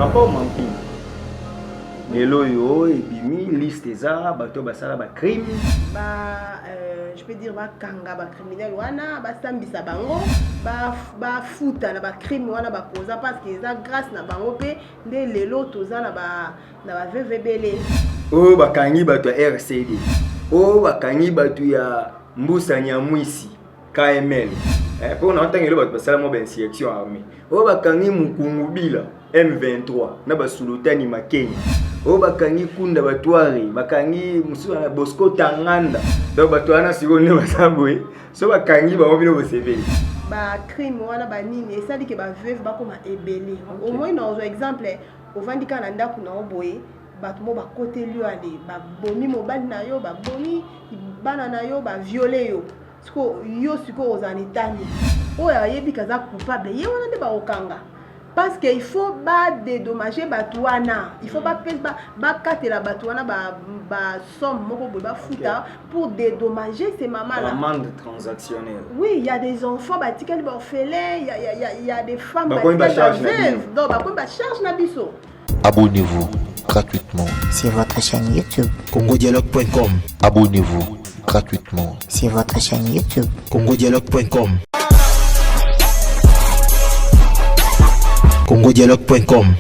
rapport mamping lelo yo ebimi liste eza bato basala ba crime je peux dire bakanga ba criminel wana basambisa bango ba futa na ba crime wana ba koza parce que eza grâce na bango pe nde lelo toza na ba VVBL o bakangi bato ya RCD o bakangi bato ya Mbusa Nyamwisi KML pour na ntangelo bato basala mo ba insurrection armée o bakangi Mukungubila M23 na basulutani Makenya o bakangi Kunda Batwari bakangi musu na Bosco Tanganda donc bato wana siko ne basabwe so bakangi bango bino boseveli ba crime wana ba nini esali ke ba veuve bakoma ebele au moins dans exemple ovandika na ndako na oboye bato mo bakoteli yo ale babomi mobali na yo babomi bana na yo ba violer yo siko yo siko ozanitani oyo ayebi kaza coupable ye wana nde baokanga parce qu'il faut pas dédommager Batouana, il faut pas katela Batouana somme moko ba futa pour dédommager ces mamans là. L'amende transactionnelle. Oui, il y a des enfants batikali ba orphelins, il y a des femmes batikali ba veuves. Donc ba charge na biso. Abonnez-vous gratuitement sur votre chaîne YouTube congodialogue.com. Abonnez-vous gratuitement sur votre chaîne YouTube congodialogue.com. congodialogue.com.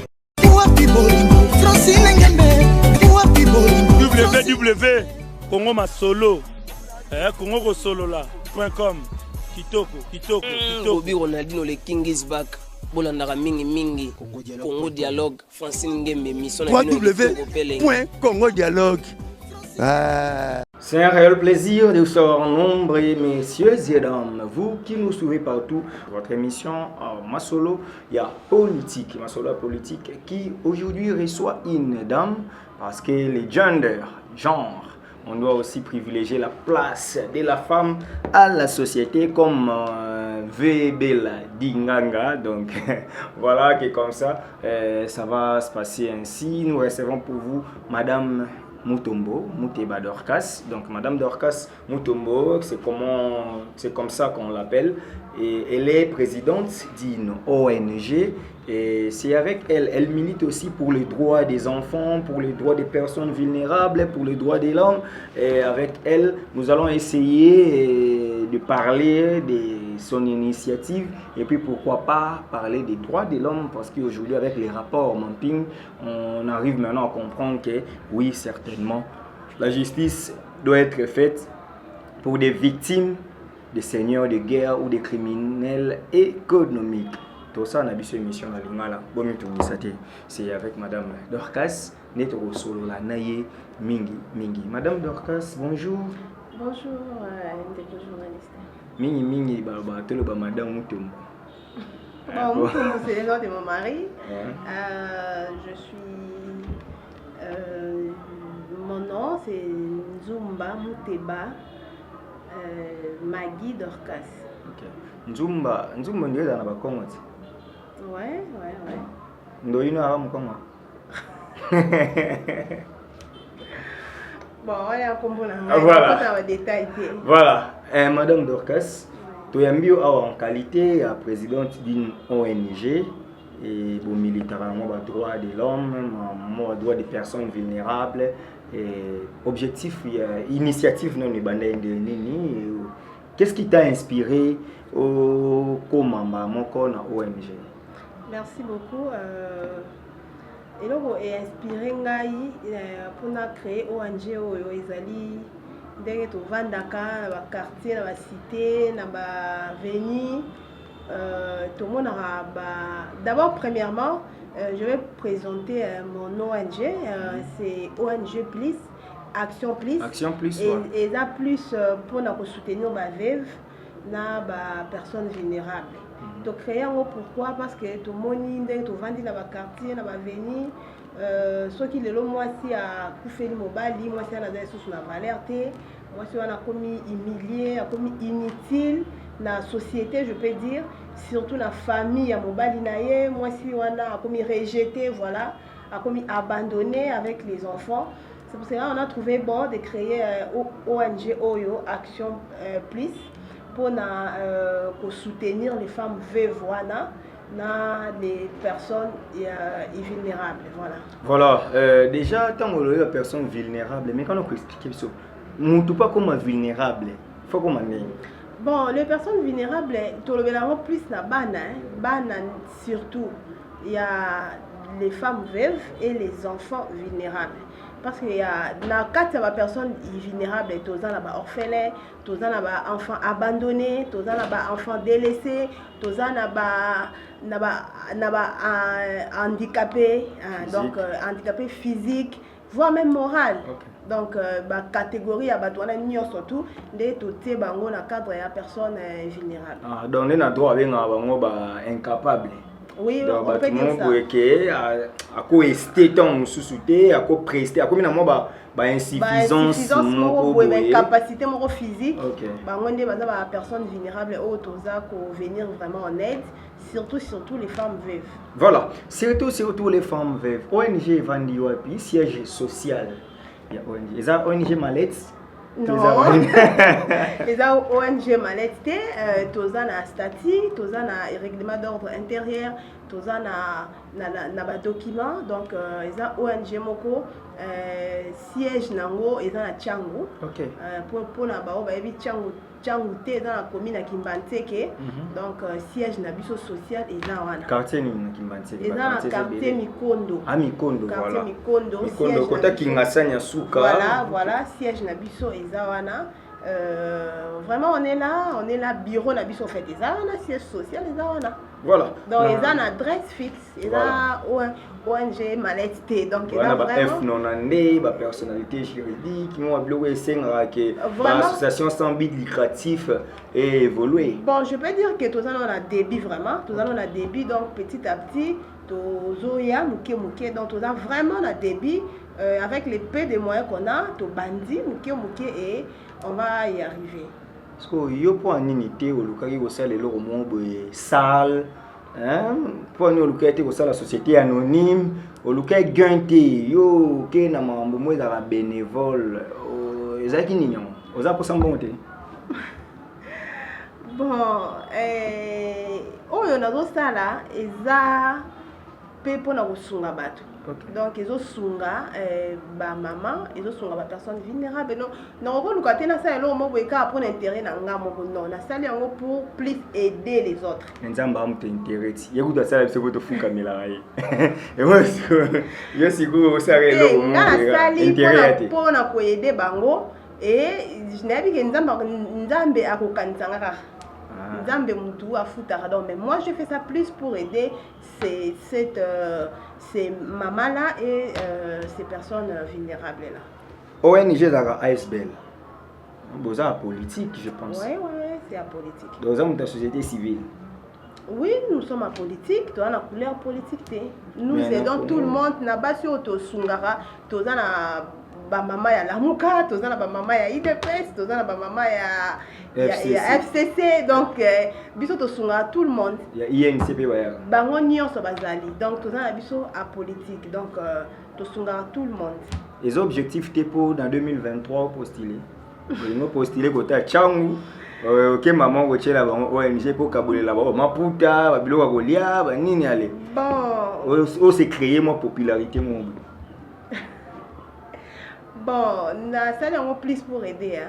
www.congomasolo.com. Kitoko. Obi Ronaldinho le King is back. Bolandaka mingi Congo Dialogue Francine Ngembe mission www.congodialogue. C'est un réel plaisir de vous savoir nombreux, messieurs et dames, vous qui nous suivez partout. Votre émission Masolo, il y a politique, Masolo politique, qui aujourd'hui reçoit une dame parce que les genre, on doit aussi privilégier la place de la femme à la société comme VBL Dinganga. Donc voilà que comme ça, ça va se passer ainsi. Nous recevons pour vous Madame Mutombo, Muteba Dorcas. Donc Madame Dorcas Mutombo, c'est comme ça qu'on l'appelle. Et elle est présidente d'une ONG. Et c'est avec elle, elle milite aussi pour les droits des enfants, pour les droits des personnes vulnérables, pour les droits de l'homme. Et avec elle, nous allons essayer de parler de son initiative et puis pourquoi pas parler des droits de l'homme parce qu'aujourd'hui avec les rapports Mamping, on arrive maintenant à comprendre que oui, certainement, la justice doit être faite pour des victimes, des seigneurs de guerre ou des criminels économiques. Tout ça, on a vu cette émission à Lingala. Bon, c'est avec Madame Dorcas, Neto Solo, la Naye Mingi. Madame Dorcas, bonjour. Bonjour, journaliste. Mingi, Madame Mutombo. Mutombo, c'est le nom de mon mari. Je suis. Mon nom, c'est Nzumba Muteba Maggie Dorcas. Okay. Nzumba ndio na Bakongo. Ouais. Ndo ino aba Mkongo. Bon, on a compris Voilà. Madame Dorcas, tu es en qualité à présidente d'une ONG et pour militairement les droits de l'homme, les droits des personnes vulnérables et objectif initiative non qu'est-ce qui t'a inspiré comme membre de ONG? Merci beaucoup. Et donc, inspiré pour créer ONG Ezali dès que Vandaka, dans quartier, dans la cité, dans la avenue, tout le monde d'abord, premièrement, je vais présenter mon ONG. C'est ONG Plus, Action Plus. Et ça plus pour nous soutenir les veuves, les personnes vulnérables. Donc créer pourquoi parce que tout le monde est au vendu dans le quartier, dans l'avenue. Ceux qui le moi si à couper le mobile, moi si on a des sous la valeur, moi si on a commis humilié, a commis inutile dans la société, je peux dire, surtout la famille à mobile naïe, moi si on a commis rejeté, voilà, a commis abandonné avec les enfants. C'est pour cela qu'on a trouvé bon de créer ONG Oyo Action Plus pour soutenir les femmes veuves dans les personnes vulnérables. Voilà. Voilà, déjà, tant que les personnes vulnérables, mais quand on peut expliquer ça, on ne pas comme vulnérable, il faut qu'on bon, les personnes vulnérables, tout le monde plus la banane, surtout, il y a les femmes veuves et les enfants vulnérables. Parce qu'il y a dans 4 personnes vulnérables, tous les orphelins, tous les enfants abandonnés, tous les enfants délaissés, tous les handicapés, donc handicapés physiques, voire même moral. Okay. Donc, la catégorie surtout de tout dans le cadre de personnes vulnérables. Ah, donc, on a droit à incapable. Oui, donc, on peut dire ça. À quoi rester tant sous-souté, à quoi prester, à quoi insuffisance, capacité physique. On est des personnes vulnérables qui venir vraiment en aide, surtout les femmes veuves. Voilà, surtout les femmes veuves. ONG Vandiwapi, siège social. Il y a ONG. Est-ce ONG Mallette? Non, les ONG Mallette, tous un statut, tous un règlement d'ordre intérieur, tous un document. Donc, les ONG Moko, siège nango, ils ont un Tchango. Pour la bao, Tchango té dans la commune à Kimbanteke. Donc, siège nabiso social et là on a. Quartier Kimbanteke. Et dans le quartier Mikondo. Ah, Mikondo, voilà. Mikondo, côté Kingasanya Souka. Voilà, siège nabiso et Zawana. Vraiment, on est là, bureau nabiso fait des Zawana, siège social et Zawana. Voilà. Donc, ils ont une adresse fixe, ils ont ONG Mallette. Donc, ils ont vraiment... F non personnalité juridique, qui ont l'association sans but lucratif et évoluer. Bon, je peux dire que tous on a débit vraiment, tous on a débit, donc petit à petit, tous Zoya, Mouké, donc tous on a vraiment la débit avec les peu de moyens qu'on a, tous bandits, Mouké, et on va y arriver. Parce que yo pour une unité au local au sein de l'Oromon salle pour nous localité au sein de la société anonyme au local gainté yo ke na mambo moi za bénévole ezaki nini oza pour sambonté bon oyo nazo sala eza pe pona kosunga bato. Donc ils ont sunga ba maman, ils ont sunga ba personnes vulnérables. Non, on va nous na ça là on va pour intérêt na ngamo non, na ça là pour plus aider les autres. Nzamba amuto intérêt. Yego da ça c'est votre fou caméra yi. Et moi je suis go ça là on intérêt pour na ko aider bango et je n'ai vu que nzambe akokanisanga ka. Nzambe mutu afutaka donc mais moi je fais ça plus pour aider ces mamans-là et ces personnes vulnérables-là. ONG dans ASBL. Vous avez la politique, je pense. Oui, c'est la politique. Vous avez la société civile. Oui, nous sommes en politique, nous avons la couleur politique. Nous aidons tout le monde. Nous avons tout Sungara, nous avons la maman ya Lamuka, nous avons la maman ya IDPS, nous avons la maman ya FCC, donc biso to sunga tout le monde. Il y a INCP ouais. Bango nyonso bazali. Donc to na biso a politique. Donc to sunga tout le monde. Les objectifs pour dans 2023 postuler. Nous postuler côté Tchangu. OK maman ko tshela bango ONG pour kabolela ba maputa ba biloko kolia ba nini ale. Bon, on s'est créé moi popularité mon. Bon, ça c'est plus pour aider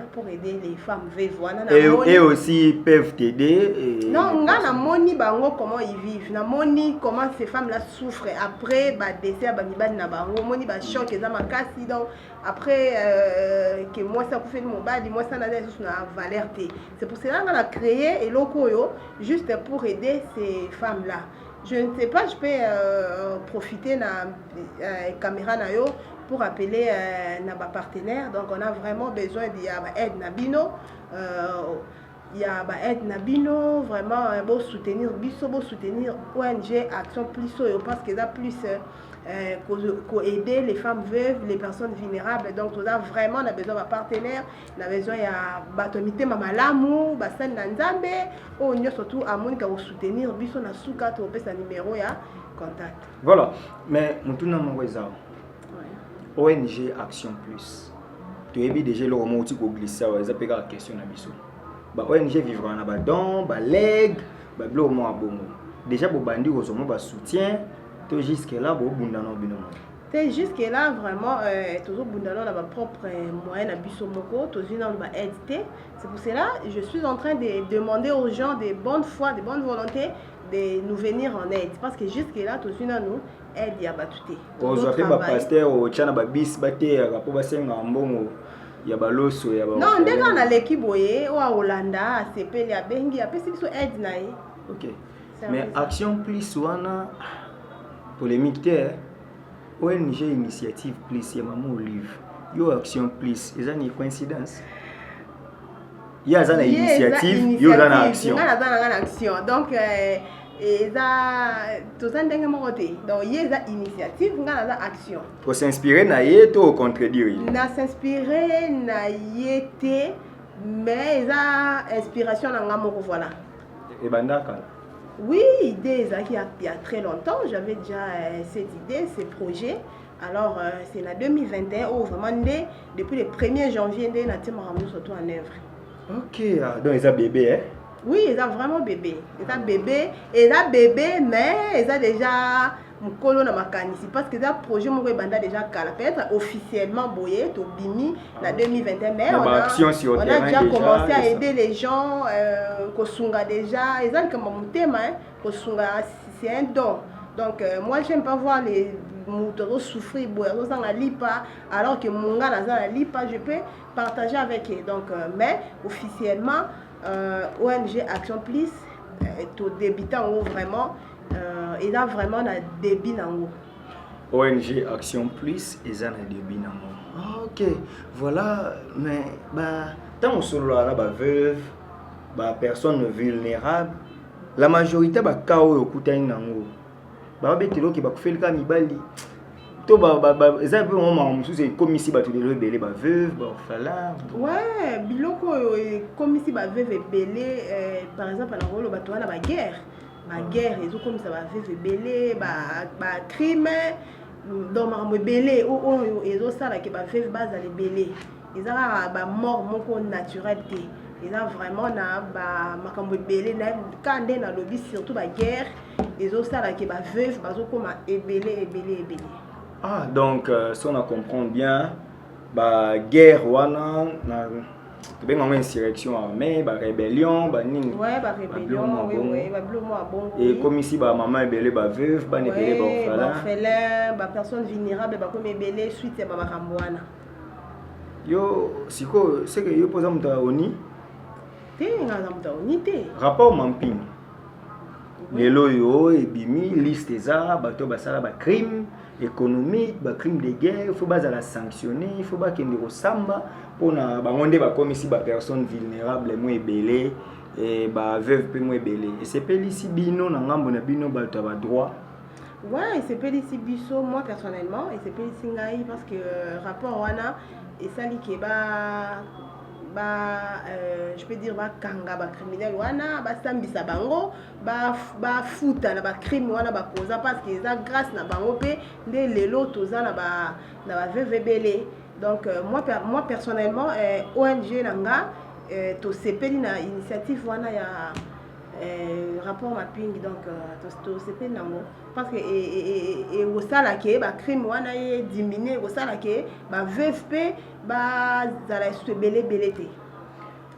les femmes veuves. Et aussi peuvent t'aider. Non, on a moni bango comment ils vivent. Na moni comment ces femmes-là souffrent après ba décès ba mibali na bango. Moni ba choc eza makasi donc après que moi ça fait mon badi, moi ça na juste na valeur té. C'est pour cela qu'on a créé et lokoyo juste pour aider ces femmes-là. Je ne sais pas, je peux profiter na caméra na yo pour appeler nos partenaires. Donc on a vraiment besoin d'aide Nabino. Il y a aide Nabino, vraiment beau soutenir Bisso, beau soutenir ONG Action Plus parce qu'il y a plus aider les femmes veuves, les personnes vulnérables. Donc on a vraiment besoin de partenaires, on a besoin de batomité mamalamu, basan nanzambe, on a surtout à mon cas soutenir Bisso na souka to pesa numéro ya contact. Voilà, mais mutuna mongweza. ONG Action Plus. Tu as déjà le moment où tu peux glisser, ça peut être la question à biso. ONG vivra na ba don, ba leg, ba blo mo abongo. déjà pour bandi au soutien to jusque là bo bundana bino. Jusque là vraiment toujours bundana na ba propre moyen na biso moko toujours na ba aide. C'est pour cela je suis en train de demander aux gens de bonne foi, de bonne volonté de nous venir en aide parce que jusque là toujours na nous aide ya batuté. Vous avez ba pasteur au tchana ba bis baté rapo basenga mbongo ya baloso ya ba. Non, ndeka na l'équipe boye o Hollanda CP ya bengi ya pesi biso aide na ye. OK. Mais Action Plus wana polémique terre ONG Initiative Plus ya Maman Olive. Yo Action Plus, eza ni coïncidence. Ya za na initiative, yo za na action. Nga na action. Donc eza tozandenge mokote. Donc yeza initiative, nga na action. Pour s'inspirer na ye to contredire. Na s'inspirer na ye te mais eza inspiration na nga moko voilà. Et bandaka. Oui, idée il y a très longtemps, j'avais déjà cette idée, ce projet. Alors, c'est en 2021 où vraiment, depuis le 1er janvier, nous avons mis surtout en œuvre. Ok, donc ils ont bébé, hein? Oui, ils ont vraiment bébé. Ils ont bébé, mais ils ont déjà mon colon dans ma canisse. Parce que le projet m'a déjà peut-être officiellement boyé, au Bimi, en 2021. Mais on a déjà commencé à aider les gens, Kosunga déjà. Ils ont comme mon thème, Kosunga, c'est un don. Donc, moi, je n'aime pas voir les moutons souffrir, alors que mon gars n'a pas, je peux partager avec eux. Donc, mais officiellement, ONG Action Plus, tout débutant vraiment. Il a vraiment un débit dans ONG Action Plus, ils ont un débit dans ok, voilà, mais tant que là, veuve, personne vulnérable, la majorité va chaos au couteau nango. Betelo qui va faire le cas mibali. To ils un peu moment c'est comme ici tu les rebelles veuve, orphelin. Ouais, biloko comme ici veuve belé par exemple na rolo bato na ba guerre. Ma guerre ils ont comme ça va veuve belé crime dans ma belé ou ils ont ça là qui va veuve base les belé. Ils ont mort moko naturel té. Ils ont vraiment na makambo belé na quand na lobby surtout ba guerre. Ils ont ça là qui va veuve bazo comme belé. Ah donc si on comprend bien guerre wana na bien une insurrection armée rébellion nini. Ouais rébellion oui bon. Et comme ici maman belé veuve ne belé orphelin personne vulnérable comme belé suite ya makambo wana. Yo siko c'est que yo posa muta oni rapport mamping lelo yo ebimi liste eza bato basala ba crime économique ba crime de guerre il faut bazala sanctionner il faut ba kende ko samba pona bangonde ba comme ici ba personne vulnérable mo ebele et ba veuve pe mo ebele et c'est pas ici bino na ngambo na bino bato ba droit. Ouais, c'est pas ici biso moi personnellement et c'est pas ici ngai parce que rapport wana et ça li ke je peux dire kanga criminel wana sambisa bango futa na crime wana koza parce que ça grâce na bango pe nde lelo toza na veuve belé. Donc moi personnellement ONG nanga to sepeli na initiative wana ya rapport mapping donc to sepeli nango parce que et au sala ke crime wana e diminuer au sala ke veuve pe zala belé té.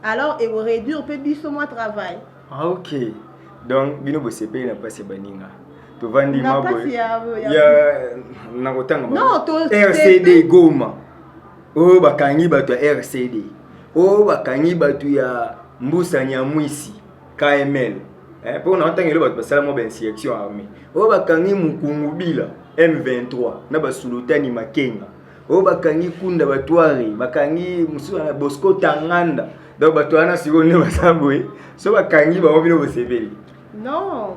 Alors et réduire peu biso moi travail. Ah ok. Donc bino bo sepeli na passe baninga. To vandi mabo. Ya na kotanga. Non, to RCD Goma. O bakangi bato RCD. O bakangi bato ya Mbusa Nyamwisi KML. Pour na tanga le bato basala mo insurrection armée. O bakangi Mukungubila M23 na basulutani Makenga. O bakangi Kunda Batwari, bakangi Musula Bosco Tanganda. Donc bato wana siko ne basabwe. So bakangi ba mobilo bosebeli. Non,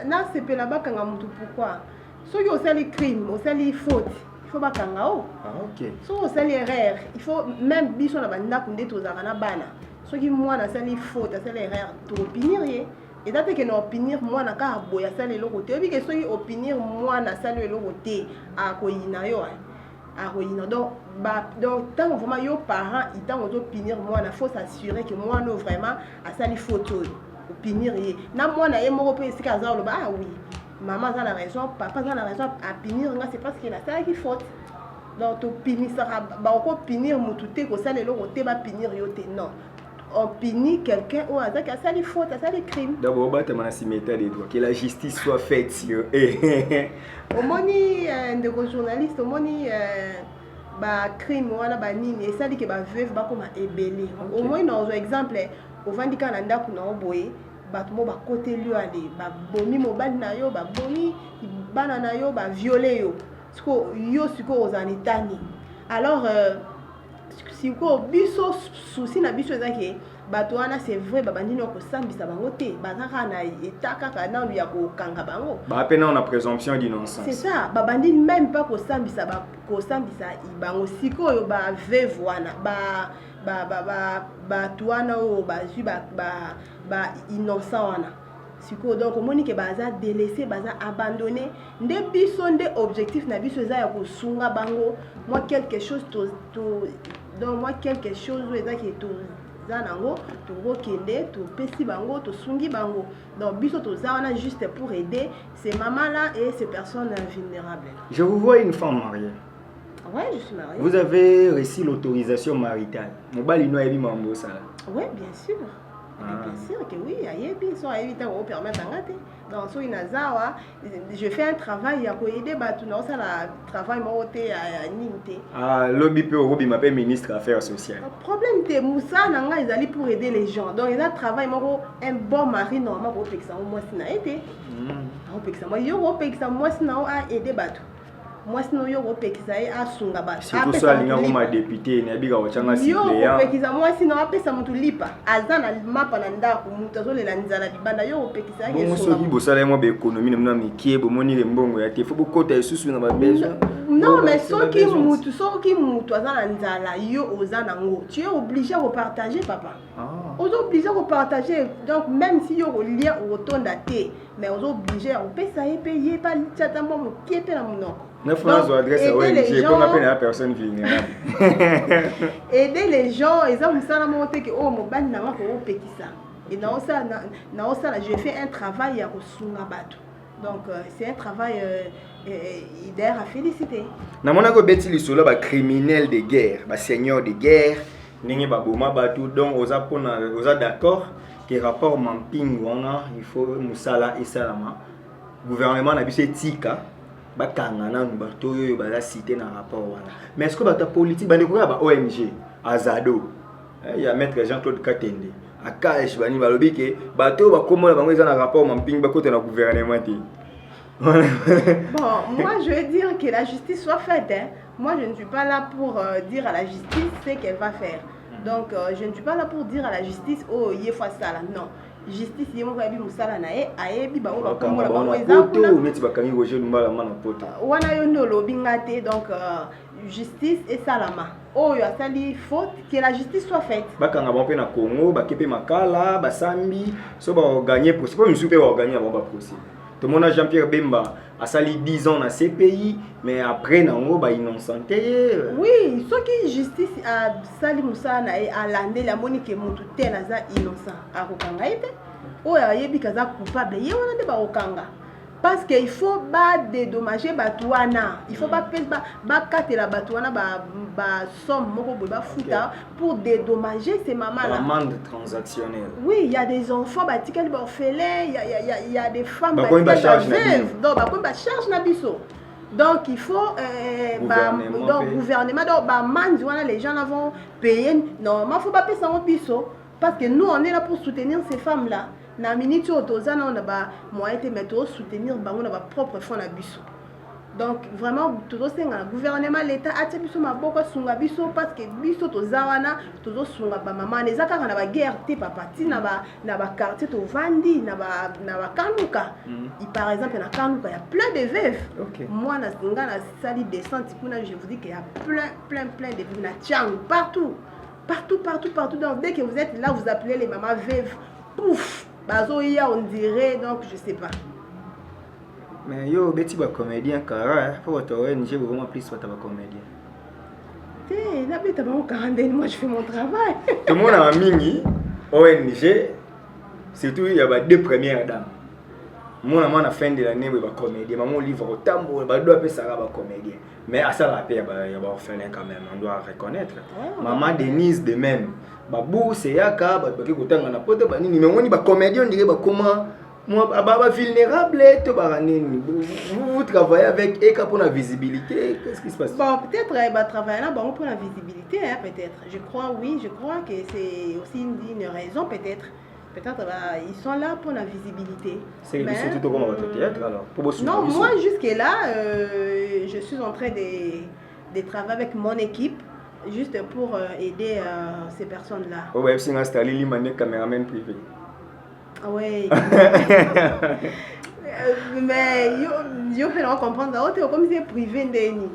na c'est là bas kanga mutu pourquoi? So yo sali crime, o sali faute. Il faut bakanga o. Ah OK. So o sali erreur, il faut même biso na banda kunde tozaka na bana. So ki moi na sali faute, sali erreur, to opinir ye. Et date que na opinir moi na ka boya sali loko te. Obi ke so ki opinir moi na sali loko te a ko yina yo. Donc tant vraiment yo parents ils t'ont opinir moi il faut s'assurer que moi non vraiment à ça les photos opinir ye na mwana ye moko pe esika aza oloba ah oui maman a la raison papa a la raison à punir nga c'est parce qu'il a ça qui faute donc to punir ça ba ko punir mutu te ko sala eloko te ba punir yo te non on punit quelqu'un ou a ça les fautes ça les crimes d'abord ba te mana simeta des droits que la justice soit faite sur au moni de journaliste au moni ba crime wana ba nini et ça dit que ba veuve ba comme ebelé au moins dans exemple au vandika na ndako na oboye bato mo ba côté lui aller ba bomi mobile na yo ba bomi bana na yo ba violer yo siko yo siko ozanitani alors siko biso souci na biso ezaki bato wana c'est vrai babandini ko sambisa bango te bazaka na etaka kana lu ya ko kanga bango ba pena on a présomption d'innocence c'est ça babandini même pas ko sambisa bango siko yo ba veuve wana ba tuana o ba ju ba innocent wana siko donc monique baza délaissé baza abandonné nde biso nde objectif na biso za ya ko sunga bango moi quelque chose donc moi quelque chose ezaki to zanango to rokende to pesi bango to sungi bango donc biso to za wana juste pour aider ces mamans là et ces personnes vulnérables. Je vous vois une femme mariée. Ouais, je suis mariée. Vous avez reçu l'autorisation maritale. Mobali no yebi mambo sala. Ouais, bien sûr. Bien sûr que oui, ayebi so ayebi ta ko permettre ngate. Donc so inazawa, je fais un travail ya ko aider batu na ça la travail mo te ya ninte. Ah, lobby pe obi m'appelle ministre affaires sociales. Le problème te Moussa nanga ils allaient pour aider les gens. Donc ils a travail mo un bon mari normalement ko pekisa moi sina été. On pekisa moi yo ko pekisa moi sina a aider batu. Moi sinon yo pekisa a sunga ba surtout ça linga comme député na biga ochanga suppléant yo pekisa moi sinon apesa mutu lipa azana mapa na ndako mutu azolela nzala libanda yo pekisa ke so soki bosala mo be économie na mikie bo moni le mbongo ya te faut bokota isusu na ba besoin non mais soki mutu azana nzala yo ozana ngo tu es obligé de partager papa on est obligé de partager donc même si yo lien rotonda te mais on est obligé on peut ça et payer pas tata mo qui pe na monoko. Donc, aider personne vulnérable. Aider les gens, ils ont ça la montée que oh mon ban n'a pas payé ça. Et dans ça, je fais un travail à Sungabato. Donc c'est un travail d'ailleurs à féliciter. Na mona ko beti lisolo ba criminel de guerre, ba seigneur de guerre, ningi ba boma batu donc oza d'accord que rapport mamping wana il faut musala et salama. Gouvernement na biso etika bakanga na bato yo baza cité na rapport wana. Mais est-ce que bata politique bande ko ba ONG Azado il y a maître Jean-Claude Katende akash bani balobi ke bato ba komola bango eza na rapport mamping ba côté na gouvernement te. Bon, moi je veux dire que la justice soit faite hein. Moi je ne suis pas là pour dire à la justice ce qu'elle va faire. Donc je ne suis pas là pour dire à la justice oh il faut ça là non. Justice yemo ko yabi musala na ye ayebi ba ko komola ba poto ou meti bakangi Roger Lumbala mana poto wana yo no lobi ngate donc justice et salama oh yo asali faute que la justice soit faite bakanga ba pe na Congo ba kepe makala ba sambi so ba gagner pour c'est pas monsieur pe ba gagner ba possible tout le monde Jean-Pierre Bemba a sali 10 ans na CPI mais après na ngo ba innocenté oui ce qui justice a sali musala na e alande la monique mutu te na za innocent a kokanga ite o ya yebi kaza coupable ye wana de ba okanga parce que il faut pas dédommager batouana il faut pas katela batouana ba somme moko boy ba futa pour dédommager ces mamans là l'amende transactionnelle oui il y a des enfants batikali ba orphelins il y a des femmes batikali ba charge donc ba charge na biso donc il faut gouvernement donc ba mandi wana les gens vont payer normalement faut pas payer ça biso parce que nous on est là pour soutenir ces femmes là na minute otozana on a ba moyen te mettre soutenir bango na ba propre fonds na biso donc vraiment tozo senga gouvernement l'état atie biso maboko sunga biso parce que biso tozawana tozo sunga ba maman les akaka na ba guerre te papa ti na ba quartier to vandi na ba kanuka par exemple na kanuka il y a plein de veuves moi na singa na sali descente kuna je vous dis qu'il y a plein de veuves na Tchang partout donc dès que vous êtes là vous appelez les mamans veuves pouf bazo ya on dirait donc je sais pas mais yo beti ba comédien kara faut to ONG vraiment plus ba comédien té na beta ba 40 moi je fais mon travail tout le monde a mingi ONG Surtout il y a deux premières dames. Moi à la fin de l'année il va comédien, mon livre au tambour, il doit appeler ça va comédien. Mais à ça la paix il y a orphelin quand même, on doit reconnaître. Maman Denise de même. Babou c'est yaka ba ki kotanga na poto ba nini mais on ba comédien on dirait ba comment moi ba vulnérable to ba nini. Vous travaillez avec Eka pour la visibilité, qu'est-ce qui se passe? Bon, peut-être va travailler là bon pour la visibilité hein, peut-être. Je crois que c'est aussi une raison peut-être. Peut-être ils sont là pour la visibilité. C'est surtout comment votre théâtre alors pour non, moi jusque-là, je suis en train de travailler avec mon équipe, juste pour aider ces personnes-là. Oh, ouais, c'est installé l'imane caméraman privé. Ah ouais. Mais je fais comprendre, c'est comme si c'est privé d'Eni.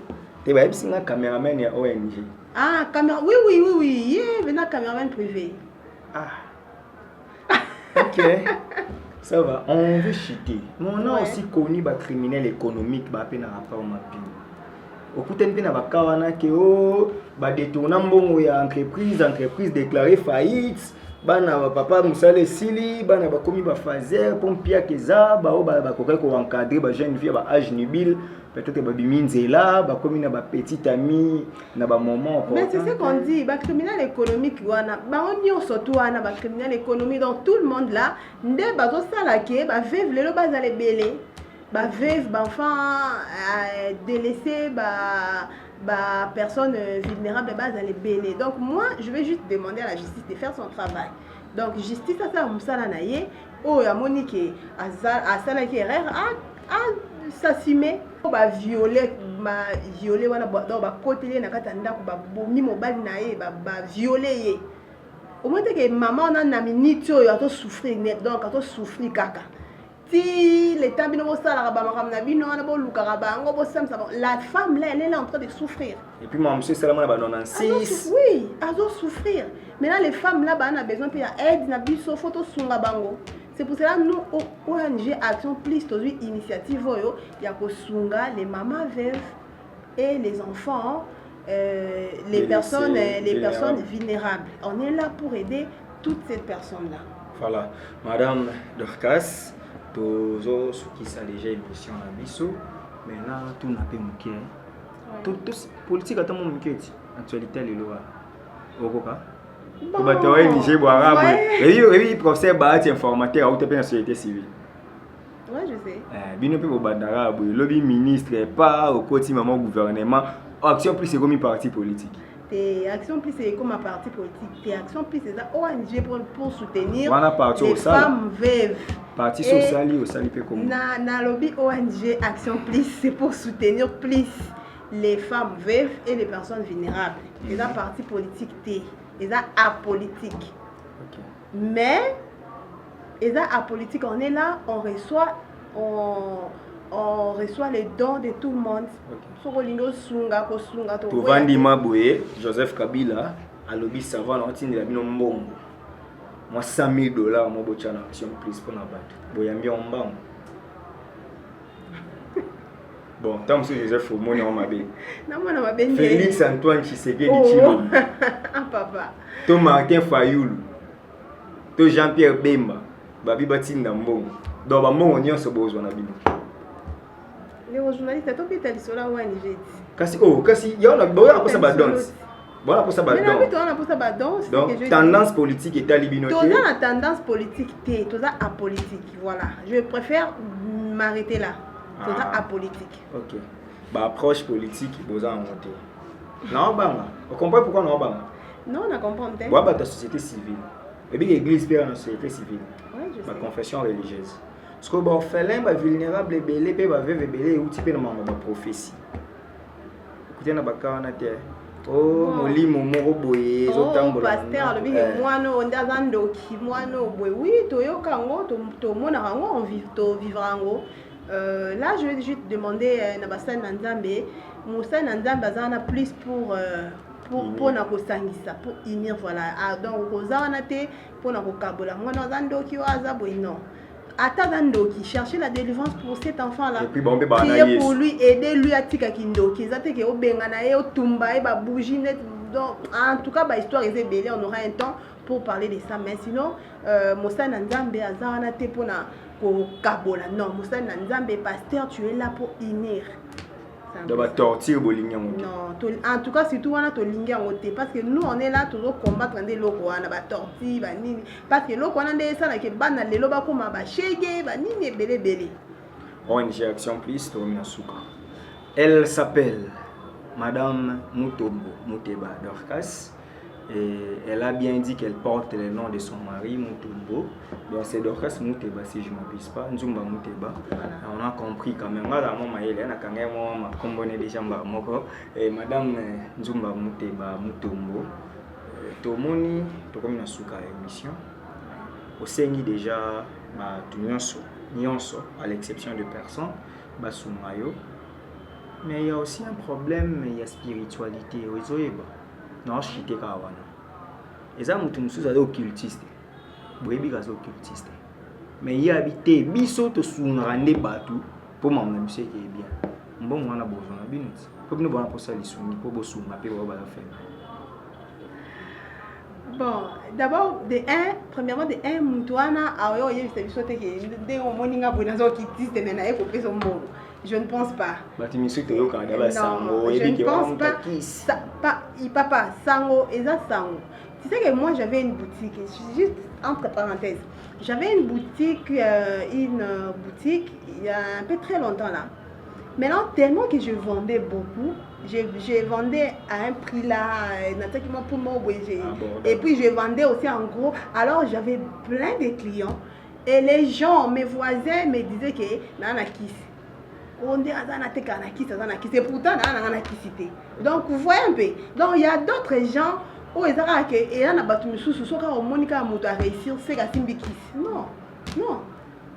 Tu vas être un caméraman et ONG. Ah, oui, il y a un caméraman privé. Ah. Ok, ça va. On veut chuter. Mais on a aussi connu des criminels économiques qui ont rapport au mapping. Au coup de temps, qui ont détourné entreprise déclarée faillite. Papa Moussale Sili, bana bakomi ba fazer, pompia keza, ba koka ko encadrer ba jeune fille ba âge nubile, peut-être ba biminzela, ba komi na ba petite amie, na ba moment. Mais c'est ce qu'on dit, ba criminel économique wana, ba on surtout wana ba criminel économique dans tout le monde là, ndé ba zo sala ke ba veuve lelo ba zale belé, ba veuve ba enfant délaissé ba personnes vulnérables de base à les béler. Donc moi, je vais juste demander à la justice de faire son travail. Donc justice ça ça musala naie, oh ya Monique a sala ki erreur a s'assumer ba violer wana ba côté na kata ndako ba bomi mobali naie ba violer ye. Au moins que maman on a na minute yo a to souffrir net donc a to souffrir kaka. Si les temps la femme là elle est là en train de souffrir. Et puis moi monsieur Salamana ba 96. Oui, elle doit souffrir. Maintenant les femmes là on a besoin de aide na biso photo sunga bango. C'est pour cela nous ONG Action Plus aujourd'hui initiative oyo ya ko sunga les mamans veuves et les enfants les personnes vulnérables. On est là pour aider toutes ces personnes là. Voilà, madame Dorcas Tozo ce qui ça déjà émission à biso maintenant tout n'a pas manqué tout politique à tout mon manqué actualité les lois okoka ko batawe Niger boarabe et professeur Bahati informateur ou te na société civile. Ouais, je sais. Bino pe bobandara boy lobby ministre pas au côté maman gouvernement Action Plus c'est comme un parti politique. Action Plus c'est comme un parti politique. Action Plus c'est ça ONG pour soutenir les femmes veuves. Parti social au sali comme na lobby ONG Action Plus c'est pour soutenir plus les femmes veuves et les personnes vulnérables. C'est un parti politique c'est apolitique. Okay. Mais c'est apolitique, on est là, on reçoit les dons de tout le monde. Pour Vandima Boye, Joseph Kabila, à lobby savant, on tient la bino mbongo. Moi $100,000 moi bochana Action Plus pour la battre. Boyambi en bam. Bon, tant que Joseph Omoni on m'a bien. Félix Antoine Tshisekedi Tshilombo. Ah papa. To Martin Fayoulou. To Jean-Pierre Bemba. Babi batinda mbongo. Donc ba mbongo nyonso bozwa na bino. Les journalistes to pita lisola ONG. Kasi ya on a pour ça ba danse. Voilà pour ça ba danse. Donc tendance politique est à libinoté. Toi la tendance politique t'es, toi apolitique. Voilà, je préfère m'arrêter là. C'est ça apolitique. OK. Bah approche politique boza en monter. Non banga. On comprend pourquoi non banga. Non, on a compris. Ouais bah ta société civile. Et bien l'église perd la société civile. Ouais, je sais. Ma confession religieuse. Parce que bon félin ba vulnérable belé pe ba veuve belé ou type na ma prophétie. Écoutez na baka na terre. Oh molimo moko boye zotambola. Pasteur le bi moino ondaza ndoki moino boye. Oui, toyoka ngo to mona ngo on vivra ngo. Là, je vais juste demander à Nabasa Nzambe, Moussa Nzambe a plus pour nako sangisa, pour unir voilà. Donc Rosa te pour nako kabola. Moi Nzando qui oaza non. Attends qui chercher la délivrance pour cet enfant là. Et puis bon bébé pour lui aider lui à tika kindoki. Ça te que au bengana e au tumba e ba bougie net. Donc en tout cas ba histoire est belle, on aura un temps pour parler de ça. Mais sinon, Moussa Nzambe Azana te pour na kabola. Non, Moussa Nzambe pasteur, tu es là pour unir. Non, en tout cas, surtout on a to linga parce que nous on est là toujours combattre des locaux, on a ba torti, ba nini parce que locaux on a des ça là que bana les loba comme ba shege, ba nini belé. ONG Action Plus Tominasuka. Elle s'appelle Madame Mutombo Muteba Dorcas et elle a bien dit qu'elle porte le nom de son mari Mutombo. Donc c'est Dorcas Muteba si je ne m'abuse pas, Nzumba Muteba. On a compris quand même. Madame Maïle, on a quand même combiné déjà Moko et Madame Nzumba Muteba Mutombo. Tomoni Tominasuka émission. Au sein déjà Nyonso, à l'exception de personnes, Basumayo. Mais il y a aussi un problème, il y a spiritualité. Non, je suis kawana. Et ça, je suis occultiste. Occultiste. Mais il y a habité, biso to sunrande batu pour m'emmener qui est bien. Bon, on a besoin de bien. Pour nous voir pour ça les soumis, pour bosser ma paix on va la faire. Bon, d'abord premièrement de un mutuana ayo yebisa biso te ke de moninga bonazo qui tiste mena e kopesa mbono. Je ne pense pas. Non, je ne pense pas. Papa, sango, eza sango. Tu sais que moi j'avais une boutique, juste entre parenthèses, j'avais une boutique il y a un peu très longtemps là. Maintenant, tellement que je vendais beaucoup, je vendais à un prix là, et puis je vendais aussi en gros. Alors j'avais plein de clients et les gens, mes voisins me disaient que nana kiss. On dit et pourtant donc vous voyez un peu. Donc il y a d'autres gens où ils ont que et là na batu sous soka au monika moto a réussir c'est ka simbi kiss. Non.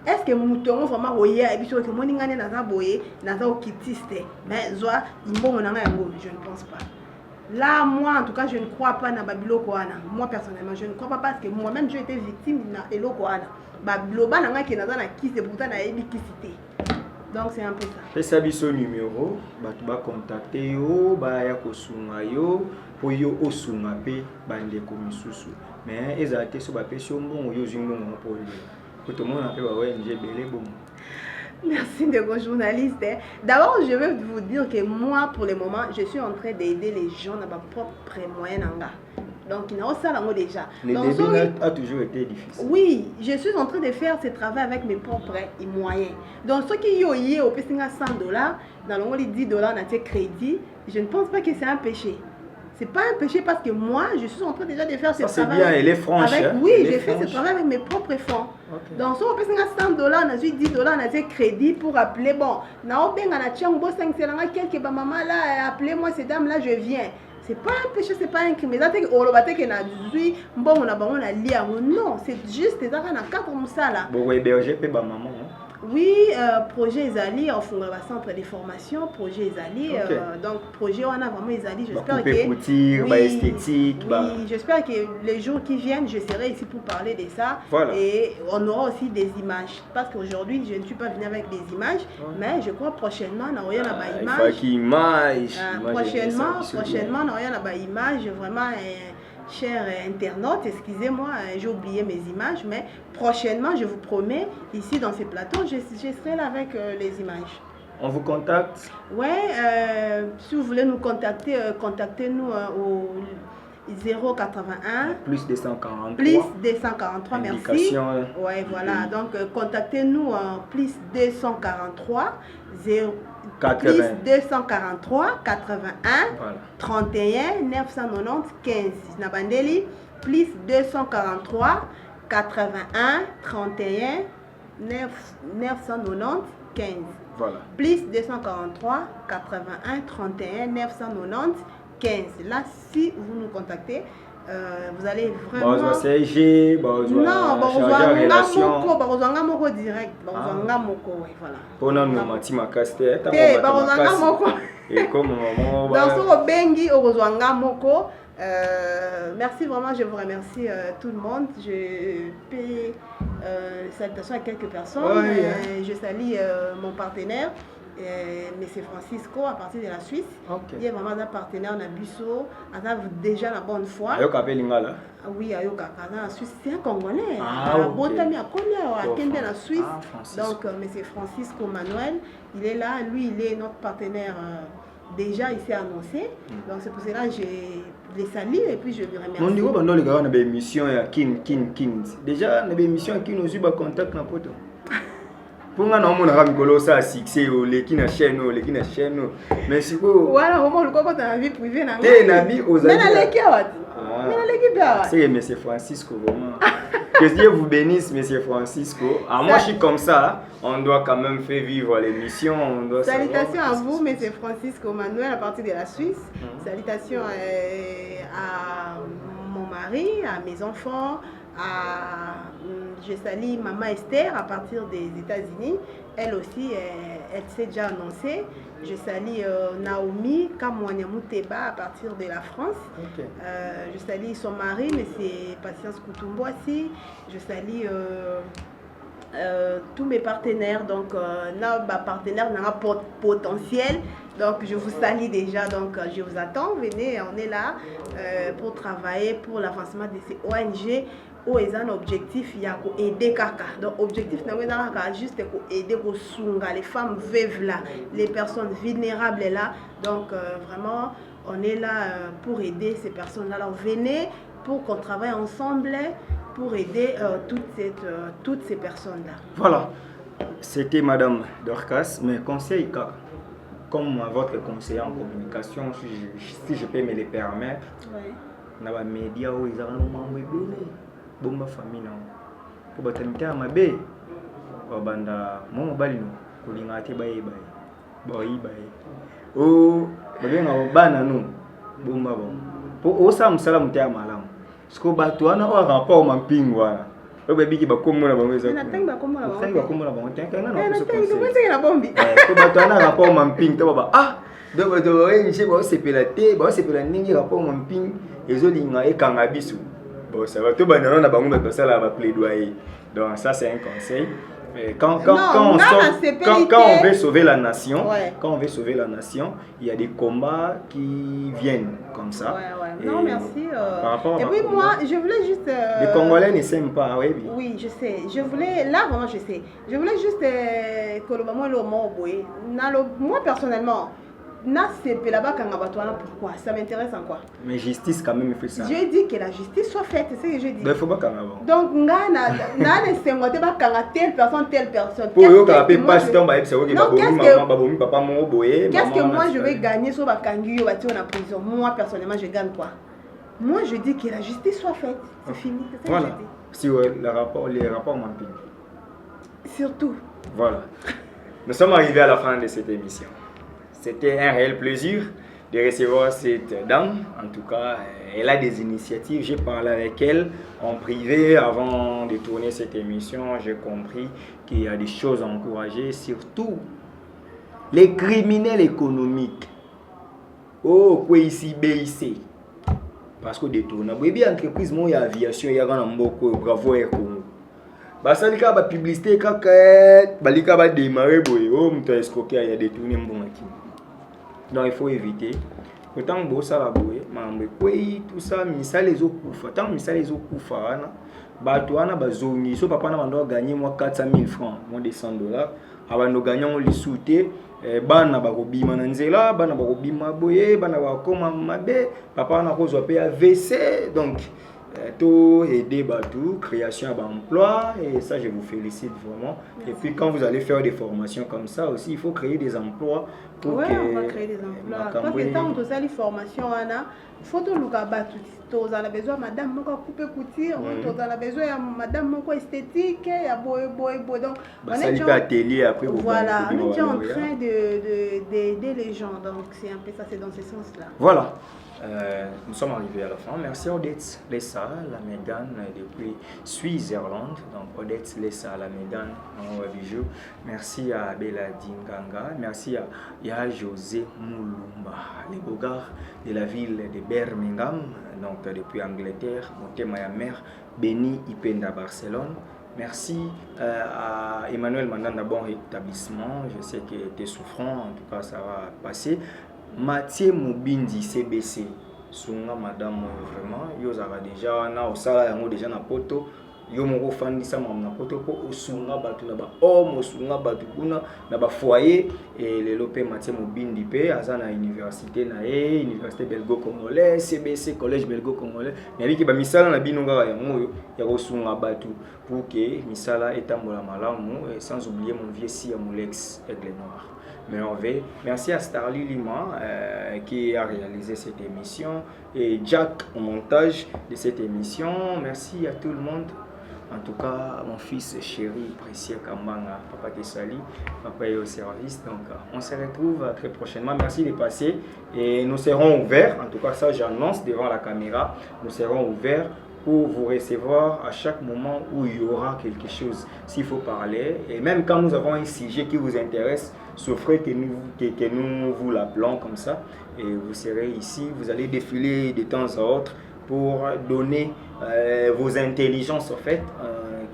Est-ce que mouton vraiment oyer et puis que moninga ne na boyer na za okitiste mais zoa imbongo na yango je ne pense pas. Là moi en tout cas je ne crois pas na babilo koana. Moi personnellement je ne crois pas parce que moi-même j'ai été victime na elo koana. Babilo ba na ki na za na kiss et pourtant na ebi kissité. Donc c'est un peu ça. Et ça biso numéro, tu vas contacter yo, ya kosunga yo, pour yo osunga pe bande komisusu. Mais ezate so ba pesio mbongo yo zimbongo pour lui. Pour tout le monde appelle ONG belé bon. Merci de vos journalistes. D'abord, je veux vous dire que moi, pour le moment, je suis en train d'aider les gens dans ma propre moyen. Donc, il y a ça déjà. Le début a toujours été difficile. Oui, je suis en train de faire ce travail avec mes propres moyens. Donc, ceux qui ont eu au $100, dans le les $10 dans tes crédits, je ne pense pas que c'est un péché. C'est pas un péché parce que moi, je suis en train déjà de faire ce travail. C'est bien, elle est franche. Oui, j'ai fait ce travail avec mes propres fonds. Okay. Donc, si on peut $100, on a $10 dans tes crédits pour appeler. Bon, on a quelques maman là, appelez-moi cette dame-là, je viens. C'est pas un péché, c'est pas un crime. Non, c'est juste que ça a 4 moussa là. Bon, héberger peut ba maman. Oui, projet Ezali, on fait un centre de formation, projet Ezali. Okay. Donc, projet on a vraiment Ezali. J'espère que esthétique. Oui, j'espère que les jours qui viennent, je serai ici pour parler de ça. Voilà. Et on aura aussi des images. Parce qu'aujourd'hui, je ne suis pas venue avec des images, mais je crois prochainement, on aura des images. Prochainement, on aura des images vraiment. Chers internautes, excusez-moi, j'ai oublié mes images, mais prochainement, je vous promets, ici dans ces plateaux, je serai là avec les images. On vous contacte? Ouais, si vous voulez nous contacter, contactez-nous au 081 plus 243. Plus 243, merci. Ouais, voilà. Oui. Donc, contactez-nous en plus 243 80. Plus 243 81 voilà. 31 990 15. Nabandeli plus 243 81 31 990 15. Voilà. Plus 243 81 31 990 15. Là, si vous nous contactez, vous allez vraiment. Non, direct. Voilà. Pour nous, mati makaste. Et comme dans ce bengi orozwanga moko. Merci vraiment, je vous remercie tout le monde. Je paie salutations à quelques personnes. Je salue mon partenaire. M. Francisco à partir de la Suisse. Okay. Il est vraiment un partenaire na Busso, déjà la bonne foi. Ayoka pe lingala. Oui, Ayoka la Suisse, c'est un Congolais. Ok. La Suisse. Donc M. Francisco Manuel, il est là, lui il est notre partenaire. Déjà il s'est annoncé. Donc c'est pour cela que je les salue et puis je lui remercie. On dit que pendant les gars on a des émissions à Kin. Déjà on a des émissions à Kin aussi ba contact na poto. Pour nga on a mikolo ça succès les qui na chaîne mais si ko voilà vraiment le quoi dans la vie privée na na vie aux amis. C'est M. Francisco vraiment. Que Dieu vous bénisse, M. Francisco. Moi, je suis comme ça. On doit quand même faire vivre l'émission. Salutations à vous, M. Francisco Manuel, à partir de la Suisse. Salutations à mon mari, à mes enfants. Je salue Maman Esther à partir des États-Unis. Elle aussi, elle s'est déjà annoncée. Je salue Naomi Kamwanyamuteba à partir de la France. Okay. Je salue son mari, M. Patience Koutumboisi. Je salue tous mes partenaires. Donc, ma partenaire n'a pas potentiel. Donc, je vous salue déjà. Donc, je vous attends. Venez, on est là pour travailler pour l'avancement de ces ONG. Où est un objectif, il y a aider kaka. Donc objectif n'est juste aider les femmes veuves là, les personnes vulnérables là. Donc vraiment on est là pour aider ces personnes là. Alors venez pour qu'on travaille ensemble pour aider toutes ces personnes là. Voilà. C'était Madame Dorcas, mes conseils comme votre conseiller en communication, si je peux me les permettre. Oui. Dans les médias où ils ont bomba famille na ko batamita mabe babanda mo mobali no kulinga te baye o babenga bana no bomba bon po o sa musala mutia malamu siko bato wana o rapport mampingo wana o bebiki bakomona bango eza na tanga bakomona bango tanga na ko bato wana rapport mampingo to baba donc bato nje ba sepela te ba sepela ningi rapport mampingo ezolinga ekanga bisu. Ça va tout banano na bango ba ça là va plaidoyer. Donc ça c'est un conseil. Quand on veut sauver la nation, il y a des combats qui viennent comme ça. Ouais. Non, merci. Et puis moi, je voulais juste... Les Congolais ne s'aiment pas, oui. Oui, je sais. Je voulais... Là, vraiment, je sais. Je voulais juste moi, personnellement, pourquoi? Ça m'intéresse en quoi? Mais justice quand même fait ça. Je dis que la justice soit faite, c'est ce que je dis. Il faut pas quand même. Donc telle personne. Qu'est-ce que moi je vais gagner sur la prison? Moi personnellement je gagne quoi? Moi je dis que la justice soit faite. C'est fini. C'est voilà. Si les rapports m'empilent. Surtout. Voilà. Nous sommes arrivés à la fin de cette émission. C'était un réel plaisir de recevoir cette dame. En tout cas, elle a des initiatives. J'ai parlé avec elle en privé avant de tourner cette émission. J'ai compris qu'il y a des choses à encourager, surtout les criminels économiques. Oh, quoi ici, BIC. Parce que détourne. Oui, bien entreprise, moi, il y a aviation, il y a beaucoup, bravo Air Congo. Ça dit que publicité, quand balika va démarrer, oh, m'ta escroquer, il y a détourné mon qui. Donc il faut éviter. Autant que ça la boue, mais tout ça, misal les autres coups, tant misal les autres coups, batuana bazoni, so papa na bando gagner moi 400 000 francs, moins de $100. Abando gagnant les souté, bana bakobima na nzela, bana bakobima boye, bana bakoma mabe, papa na kozwa pe AVC, donc tout aider Batou, création d'emploi, et ça je vous félicite vraiment. Merci. Et puis quand vous allez faire des formations comme ça aussi, il faut créer des emplois. Oui, on va créer des emplois. Parce que tant que ça, les formations, il faut tout le Batou. Tu as besoin de madame moko couper couture, tu as besoin de madame moko esthétique, il y a boy. Donc on est déjà atelier après. Voilà, on est déjà en train d'aider les gens. Donc c'est un peu ça, c'est dans ce sens-là. Voilà. Nous sommes arrivés à la fin. Merci à Odette Lessa, la Mégane depuis Suisse-Irlande. Donc Odette Lessa, la Mégane en bijou. Merci à Bella Dinganga. Merci à José Moulumba, les beaux gars de la ville de Birmingham, donc depuis Angleterre. Motema ya mère, Béni Ipenda Barcelone. Merci à Emmanuel Mandanda, bon rétablissement. Je sais que tu es souffrant, en tout cas ça va passer. Mathieu Moubindi, CBC. Sunga madame vraiment, yo zara déjà na osala yango déjà na poto. Yo moko fandisa na poto po osunga batu na ba homme, osunga batu kuna na ba foyer et le lopé Mathieu Moubindi pe azana université na université belgo-congolais, CBC collège belgo-congolais. Nabi ki ba misala na binonga yango yo ya osunga batu pour que misala etambola malamu et sans oublier mon vieux si ya Molex Aigle Noir. Merci à Starly Lima qui a réalisé cette émission et Jack au montage de cette émission. Merci à tout le monde. En tout cas, mon fils chéri, précieux Kambanga, papa Tessali, papa est au service. Donc, on se retrouve très prochainement. Merci de passer et nous serons ouverts. En tout cas, ça j'annonce devant la caméra. Nous serons ouverts pour vous recevoir à chaque moment où il y aura quelque chose, s'il faut parler. Et même quand nous avons un sujet qui vous intéresse, souffrez que nous vous l'appelons comme ça. Et vous serez ici, vous allez défiler de temps à autre pour donner vos intelligences, en fait,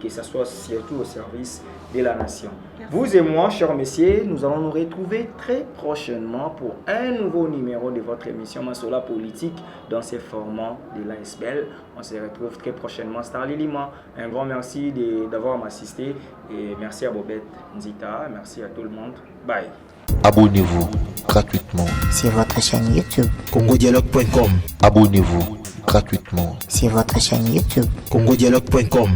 que ce soit surtout au service de la nation. Merci. Vous et moi, chers messieurs, nous allons nous retrouver très prochainement pour un nouveau numéro de votre émission Masola Politique dans ces formats de l'ASBL. On se retrouve très prochainement. Starly Lima, un grand merci d'avoir assisté et merci à Bobette Nzita, merci à tout le monde. Bye. Abonnez-vous gratuitement sur votre chaîne YouTube congodialogue.com. Abonnez-vous gratuitement sur votre chaîne YouTube congodialogue.com.